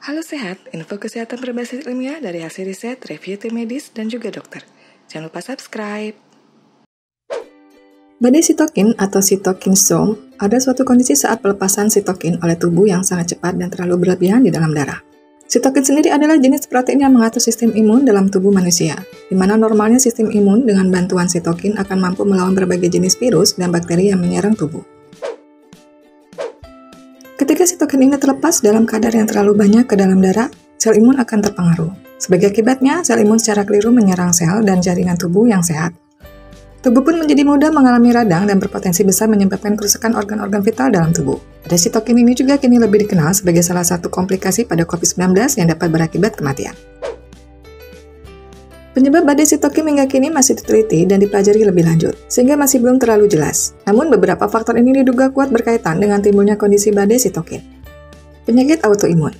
Halo Sehat, info kesehatan berbasis ilmiah dari hasil riset, review tim medis, dan juga dokter. Jangan lupa subscribe. Badai sitokin atau cytokine storm ada suatu kondisi saat pelepasan sitokin oleh tubuh yang sangat cepat dan terlalu berlebihan di dalam darah. Sitokin sendiri adalah jenis protein yang mengatur sistem imun dalam tubuh manusia, di mana normalnya sistem imun dengan bantuan sitokin akan mampu melawan berbagai jenis virus dan bakteri yang menyerang tubuh. Ketika sitokin ini terlepas dalam kadar yang terlalu banyak ke dalam darah, sel imun akan terpengaruh. Sebagai akibatnya, sel imun secara keliru menyerang sel dan jaringan tubuh yang sehat. Tubuh pun menjadi mudah mengalami radang dan berpotensi besar menyebabkan kerusakan organ-organ vital dalam tubuh. Badai sitokin ini juga kini lebih dikenal sebagai salah satu komplikasi pada COVID-19 yang dapat berakibat kematian. Penyebab badai sitokin hingga kini masih diteliti dan dipelajari lebih lanjut, sehingga masih belum terlalu jelas. Namun beberapa faktor ini diduga kuat berkaitan dengan timbulnya kondisi badai sitokin. Penyakit autoimun.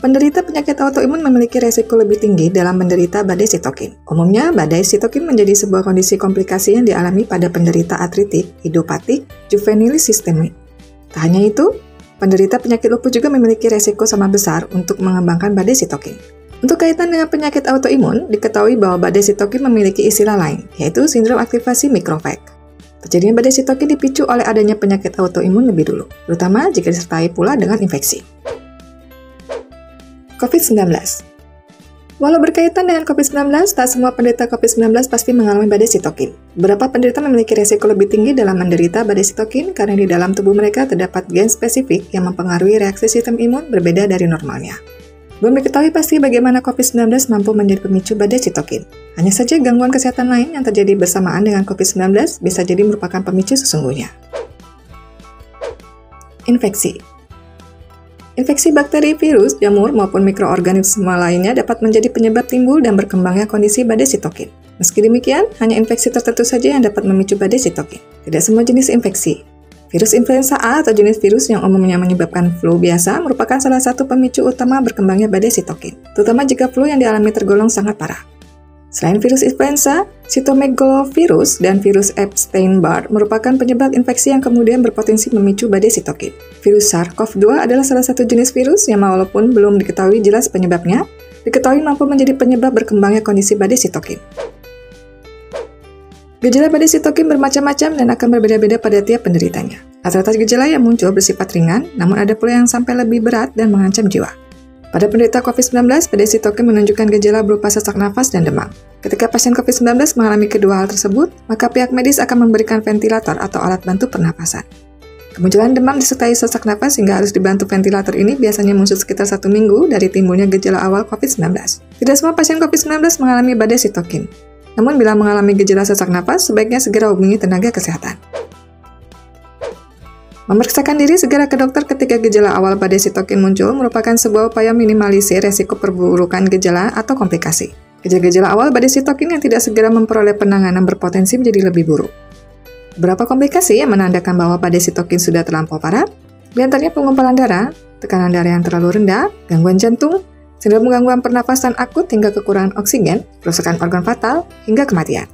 Penderita penyakit autoimun memiliki resiko lebih tinggi dalam menderita badai sitokin. Umumnya, badai sitokin menjadi sebuah kondisi komplikasi yang dialami pada penderita artritik, idiopatik, juvenilis sistemik. Tak hanya itu, penderita penyakit lupus juga memiliki resiko sama besar untuk mengembangkan badai sitokin. Untuk kaitan dengan penyakit autoimun, diketahui bahwa badai sitokin memiliki istilah lain, yaitu sindrom aktivasi mikrofag. Terjadinya badai sitokin dipicu oleh adanya penyakit autoimun lebih dulu, terutama jika disertai pula dengan infeksi. COVID-19. Walau berkaitan dengan COVID-19, tak semua penderita COVID-19 pasti mengalami badai sitokin. Beberapa penderita memiliki resiko lebih tinggi dalam menderita badai sitokin karena di dalam tubuh mereka terdapat gen spesifik yang mempengaruhi reaksi sistem imun berbeda dari normalnya. Belum diketahui pasti bagaimana COVID-19 mampu menjadi pemicu badai sitokin. Hanya saja gangguan kesehatan lain yang terjadi bersamaan dengan COVID-19 bisa jadi merupakan pemicu sesungguhnya. Infeksi. Infeksi bakteri, virus, jamur, maupun mikroorganisme lainnya dapat menjadi penyebab timbul dan berkembangnya kondisi badai sitokin. Meski demikian, hanya infeksi tertentu saja yang dapat memicu badai sitokin. Tidak semua jenis infeksi. Virus influenza A atau jenis virus yang umumnya menyebabkan flu biasa merupakan salah satu pemicu utama berkembangnya badai sitokin, terutama jika flu yang dialami tergolong sangat parah. Selain virus influenza, cytomegalovirus dan virus Epstein-Barr merupakan penyebab infeksi yang kemudian berpotensi memicu badai sitokin. Virus SARS-CoV-2 adalah salah satu jenis virus yang walaupun belum diketahui jelas penyebabnya, diketahui mampu menjadi penyebab berkembangnya kondisi badai sitokin. Gejala badai sitokin bermacam-macam dan akan berbeda-beda pada tiap penderitanya. Rata-rata gejala yang muncul bersifat ringan, namun ada pula yang sampai lebih berat dan mengancam jiwa. Pada penderita COVID-19, badai sitokin menunjukkan gejala berupa sesak nafas dan demam. Ketika pasien COVID-19 mengalami kedua hal tersebut, maka pihak medis akan memberikan ventilator atau alat bantu pernapasan. Kemunculan demam disertai sesak nafas hingga harus dibantu ventilator ini biasanya muncul sekitar 1 minggu dari timbulnya gejala awal COVID-19. Tidak semua pasien COVID-19 mengalami badai sitokin. Namun bila mengalami gejala sesak napas, sebaiknya segera hubungi tenaga kesehatan. Memeriksakan diri segera ke dokter ketika gejala awal badai sitokin muncul merupakan sebuah upaya minimalisir resiko perburukan gejala atau komplikasi. Gejala-gejala awal badai sitokin yang tidak segera memperoleh penanganan berpotensi menjadi lebih buruk. Beberapa komplikasi yang menandakan bahwa badai sitokin sudah terlampau parah, di antaranya penggumpalan darah, tekanan darah yang terlalu rendah, gangguan jantung, sindrom gangguan pernafasan akut hingga kekurangan oksigen, kerusakan organ fatal, hingga kematian.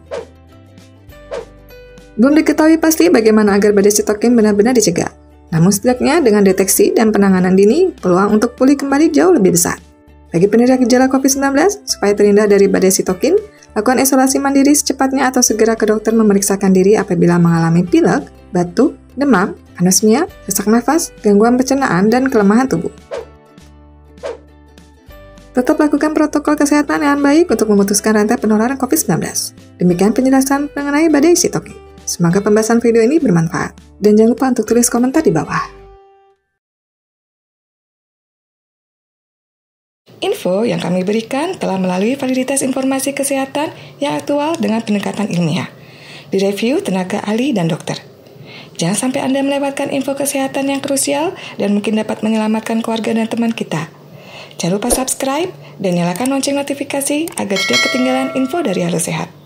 Belum diketahui pasti bagaimana agar badai sitokin benar-benar dicegah. Namun setidaknya dengan deteksi dan penanganan dini, peluang untuk pulih kembali jauh lebih besar. Bagi penderita gejala COVID-19, supaya terhindar dari badai sitokin, lakukan isolasi mandiri secepatnya atau segera ke dokter memeriksakan diri apabila mengalami pilek, batuk, demam, anosmia, sesak nafas, gangguan pencernaan, dan kelemahan tubuh. Tetap lakukan protokol kesehatan yang baik untuk memutuskan rantai penularan COVID-19. Demikian penjelasan mengenai badai sitokin. Semoga pembahasan video ini bermanfaat. Dan jangan lupa untuk tulis komentar di bawah. Info yang kami berikan telah melalui validitas informasi kesehatan yang aktual dengan pendekatan ilmiah. Direview tenaga ahli dan dokter. Jangan sampai Anda melewatkan info kesehatan yang krusial dan mungkin dapat menyelamatkan keluarga dan teman kita. Jangan lupa subscribe dan nyalakan lonceng notifikasi agar tidak ketinggalan info dari Halo Sehat.